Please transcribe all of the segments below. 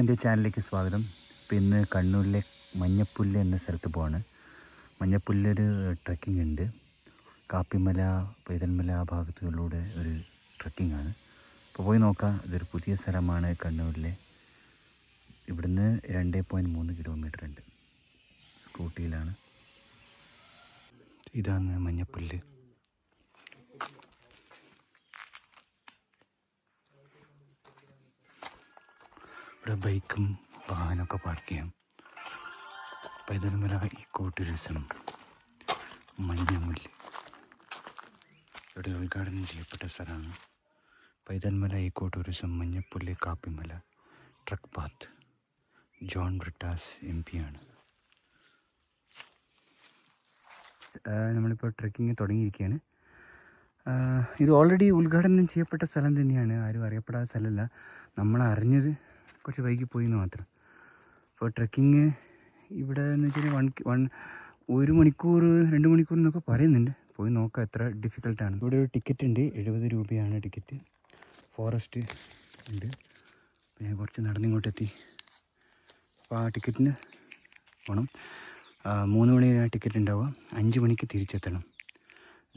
എൻ്റെ ചാനലിലേക്ക് സ്വാഗതം. ഇപ്പോൾ ഇന്ന് കണ്ണൂരിലെ മഞ്ഞപ്പുല്ല് എന്ന സ്ഥലത്ത് പോവാണ്. മഞ്ഞപ്പുല്ലൊരു ട്രക്കിംഗ് ഉണ്ട്. കാപ്പിമല, പൈതൽമല ആ ഭാഗത്തുകളിലൂടെ ഒരു ട്രക്കിംഗ് ആണ്. അപ്പോൾ പോയി നോക്കാം. ഇതൊരു പുതിയ സ്ഥലമാണ് കണ്ണൂരിലെ. ഇവിടുന്ന് 2.3 കിലോമീറ്റർ ഉണ്ട്. സ്കൂട്ടിയിലാണ്. ഇതാണ് മഞ്ഞപ്പുല്ല്. ഇവിടെ ബൈക്കും വാഹനമൊക്കെ പാർക്ക് ചെയ്യാം. പൈതൽമല ഇക്കോ ടൂറിസം മഞ്ഞമുല്ല് ഇവിടെ ഉദ്ഘാടനം ചെയ്യപ്പെട്ട സ്ഥലമാണ്. Paithalmala eco tourism Manjappullu Kappimala trek path. John Brittas MP ആണ്. നമ്മളിപ്പോൾ ട്രക്കിങ് തുടങ്ങിയിരിക്കുകയാണ്. ഇത് ഓൾറെഡി ഉദ്ഘാടനം ചെയ്യപ്പെട്ട സ്ഥലം തന്നെയാണ്. ആരും അറിയപ്പെടാത്ത സ്ഥലമല്ല. നമ്മൾ അറിഞ്ഞത് കുറച്ച് വൈകി പോയി എന്ന് മാത്രം. അപ്പോൾ ട്രക്കിങ് ഇവിടെ എന്ന് വെച്ചാൽ 1 മണിക്കൂർ 2 മണിക്കൂർ എന്നൊക്കെ പറയുന്നുണ്ട്. പോയി നോക്കാം എത്ര ഡിഫിക്കൽട്ടാണ്. ഇവിടെ ഒരു ടിക്കറ്റ് ഉണ്ട്. 70 രൂപയാണ് ടിക്കറ്റ്. ഫോറസ്റ്റ് ഉണ്ട്. പിന്നെ കുറച്ച് നടന്നിങ്ങോട്ടെത്തി. അപ്പോൾ ആ ടിക്കറ്റിന് പോകണം. 3 മണിയാണ് ടിക്കറ്റ് ഉണ്ടാവുക. 5 മണിക്ക് തിരിച്ചെത്തണം.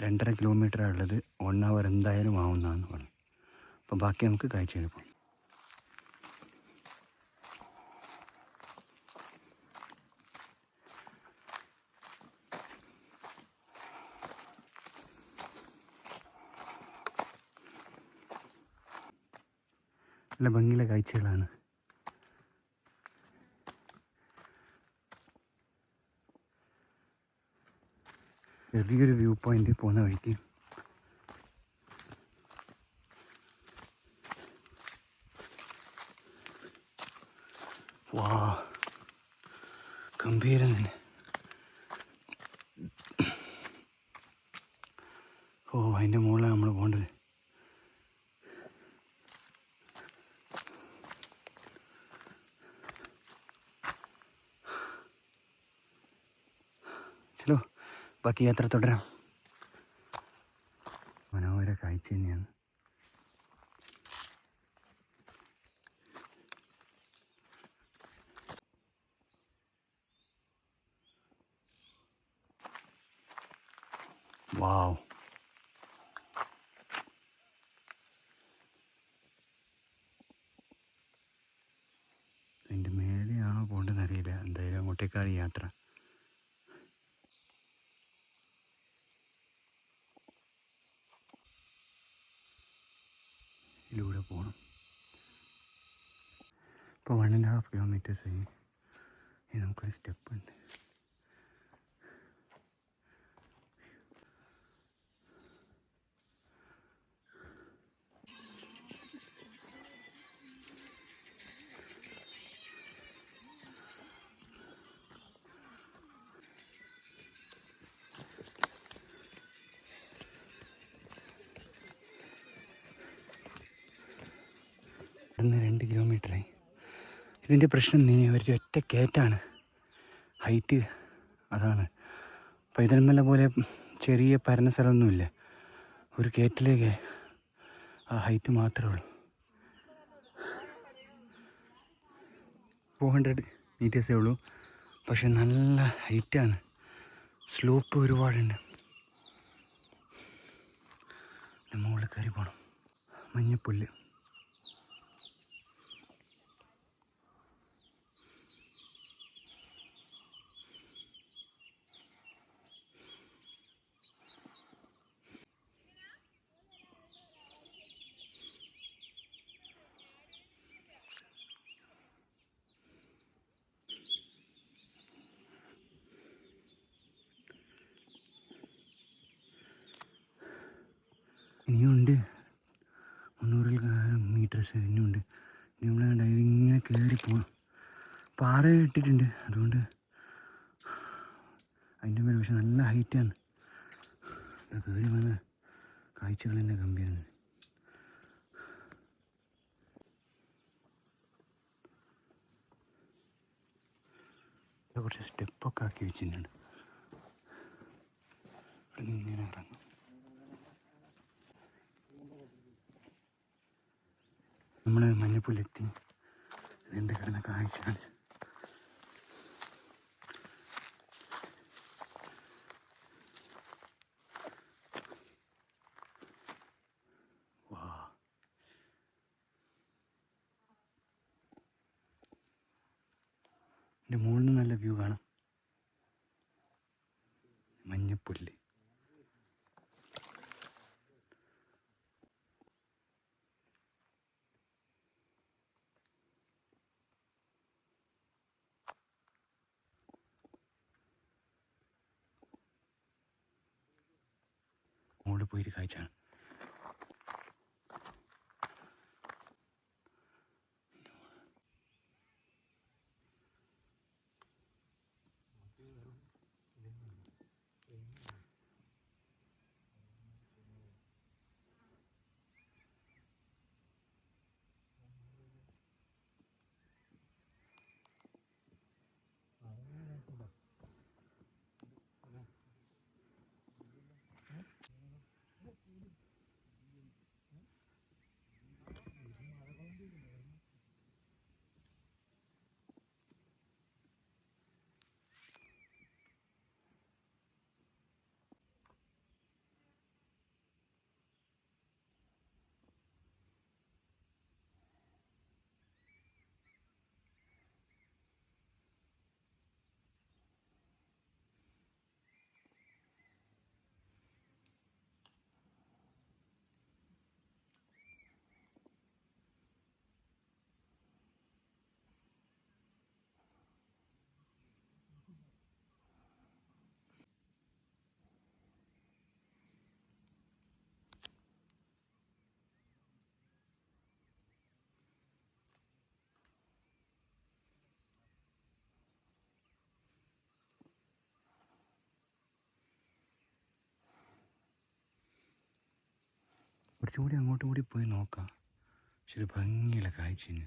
2.5 കിലോമീറ്ററാണ് ഉള്ളത്. 1 അവർ എന്തായാലും ആവുന്നതാണ് പറഞ്ഞു. അപ്പോൾ ബാക്കി നമുക്ക് കാഴ്ചയിൽ പോകാം. നല്ല ഭംഗിയുള്ള കാഴ്ചകളാണ്. ചെറിയൊരു വ്യൂ പോയിന്റ് പോകുന്ന വഴിക്ക് വാ ഗംഭീരം തന്നെ. അതിൻ്റെ മുകളിലാണ് നമ്മൾ പോകേണ്ടത്. ചലോ ബാക്കി യാത്ര തുടരാം. മനോഹര കാഴ്ച തന്നെയാണ്. വാവ്, അതിൻ്റെ മേലെയാണോ പോകേണ്ടതെന്ന് അറിയില്ല. എന്തായാലും അങ്ങോട്ടേക്കാണ് യാത്ര. ഇതിലൂടെ പോകണം. ഇപ്പോൾ 1.5 കിലോമീറ്റേഴ്സ് ആയി. ഇനി നമുക്കൊരു സ്റ്റെപ്പ് ഉണ്ട്. ഇവിടുന്ന് 2 കിലോമീറ്ററായി. ഇതിൻ്റെ പ്രശ്നം ഒരൊറ്റ കയറ്റാണ്. ഹൈറ്റ് അതാണ്. പൈതൽമല പോലെ ചെറിയ പരന്ന സ്ഥലമൊന്നുമില്ല. ഒരു കയറ്റിലേക്ക് ആ ഹൈറ്റ് മാത്രമേ ഉള്ളൂ. 400 മീറ്റേഴ്സേ ഉള്ളൂ. പക്ഷെ നല്ല ഹൈറ്റാണ്. സ്ലോപ്പ് ഒരുപാടുണ്ട്. മുകളിൽ കയറി പോകണം. മഞ്ഞപ്പുല്ല്. ഇനിയുണ്ട് 300 മീറ്റേഴ്സ് ഇനിയുണ്ട്. ഇനി നമ്മൾ ഇങ്ങനെ കയറി പോകണം. പാറ ഇട്ടിട്ടുണ്ട്, അതുകൊണ്ട് അതിൻ്റെ മേലെ പക്ഷെ നല്ല ഹൈറ്റാണ്. കയറി വന്ന കാഴ്ചകൾ തന്നെ ഗംഭീരമാണ്. കുറച്ച് സ്റ്റെപ്പൊക്കെ ആക്കി വെച്ചിട്ടുണ്ട്. ഇവിടെ ഇങ്ങനെ ഇറങ്ങും. നമ്മൾ മഞ്ഞപ്പുല്ലെത്തി. ഇതിൻ്റെ കിടന്ന കാഴ്ചയാണ്. എൻ്റെ മുകളിൽ നിന്ന് നല്ല വ്യൂ കാണാം. മഞ്ഞപ്പുല്ല്. മുകളിൽ പോയിട്ട് കാഴ്ചയാണ്. കുറച്ചും കൂടി അങ്ങോട്ടും കൂടി പോയി നോക്കാം. പക്ഷെ ഒരു ഭംഗിയുള്ള കാഴ്ചന്.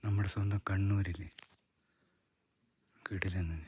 നമ്മുടെ സ്വന്തം കണ്ണൂരില്ലേ, കിടിലെന്ന്.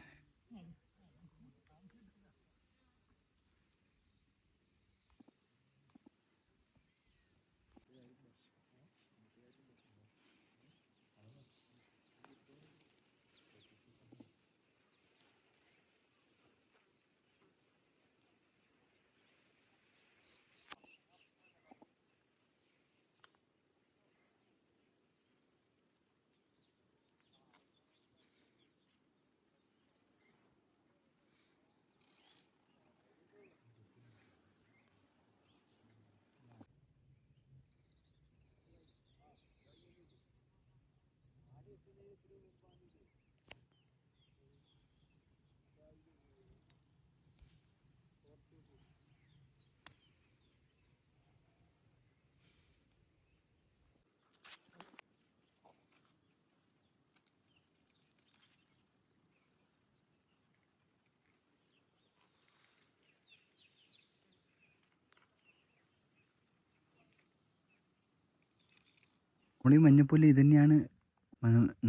നമ്മൾ ഈ മഞ്ഞപ്പുല്ല് ഇത് തന്നെയാണ്.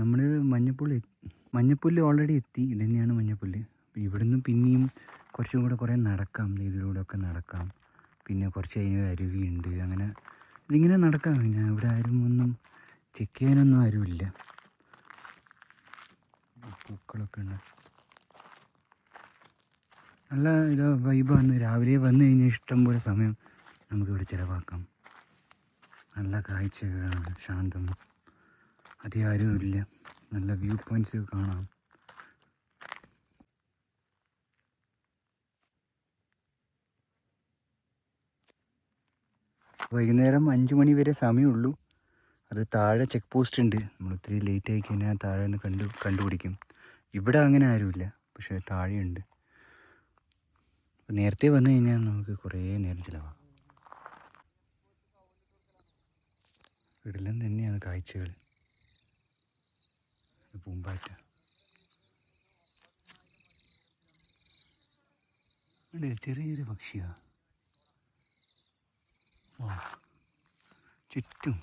നമ്മൾ മഞ്ഞപ്പുല്ല് ഓൾറെഡി എത്തി. ഇത് തന്നെയാണ് മഞ്ഞപ്പുല്ല്. അപ്പോൾ ഇവിടുന്ന് പിന്നെയും കുറച്ചും കൂടെ കുറേ നടക്കാം. ഇതിലൂടെ ഒക്കെ നടക്കാം. പിന്നെ കുറച്ച് കഴിഞ്ഞ് അരുവിയുണ്ട്. അങ്ങനെ ഇതിങ്ങനെ നടക്കാം. പിന്നെ ഇവിടെ ആരും ഒന്നും ചെക്ക് ചെയ്യാനൊന്നും ആരുമില്ല. പൂക്കളൊക്കെ ഉണ്ട്. നല്ല ഇത് വൈബാണ്. രാവിലെ വന്നു കഴിഞ്ഞാൽ ഇഷ്ടം പോലെ സമയം നമുക്കിവിടെ ചിലവാക്കാം. നല്ല കാഴ്ചകളാണ്. ശാന്തം. അധികം ആരുമില്ല. നല്ല വ്യൂ പോയിൻറ്റ്സ് കാണാം. വൈകുന്നേരം 5 മണി വരെ സമയമുള്ളൂ. അത് താഴെ ചെക്ക് പോസ്റ്റ് ഉണ്ട്. നമ്മൾ ഒത്തിരി ലേറ്റ് ആയി കഴിഞ്ഞാൽ താഴെ നിന്ന് കണ്ടുപിടിക്കും. ഇവിടെ അങ്ങനെ ആരുമില്ല, പക്ഷേ താഴെയുണ്ട്. നേരത്തെ വന്നു കഴിഞ്ഞാൽ നമുക്ക് കുറേ നേരം ചിലവാകും. ഇവിടെല്ലാം തന്നെയാണ് കാഴ്ചകൾ. പൂമ്പാറ്റ ചെറിയൊരു പക്ഷിയാണ്. ചുറ്റും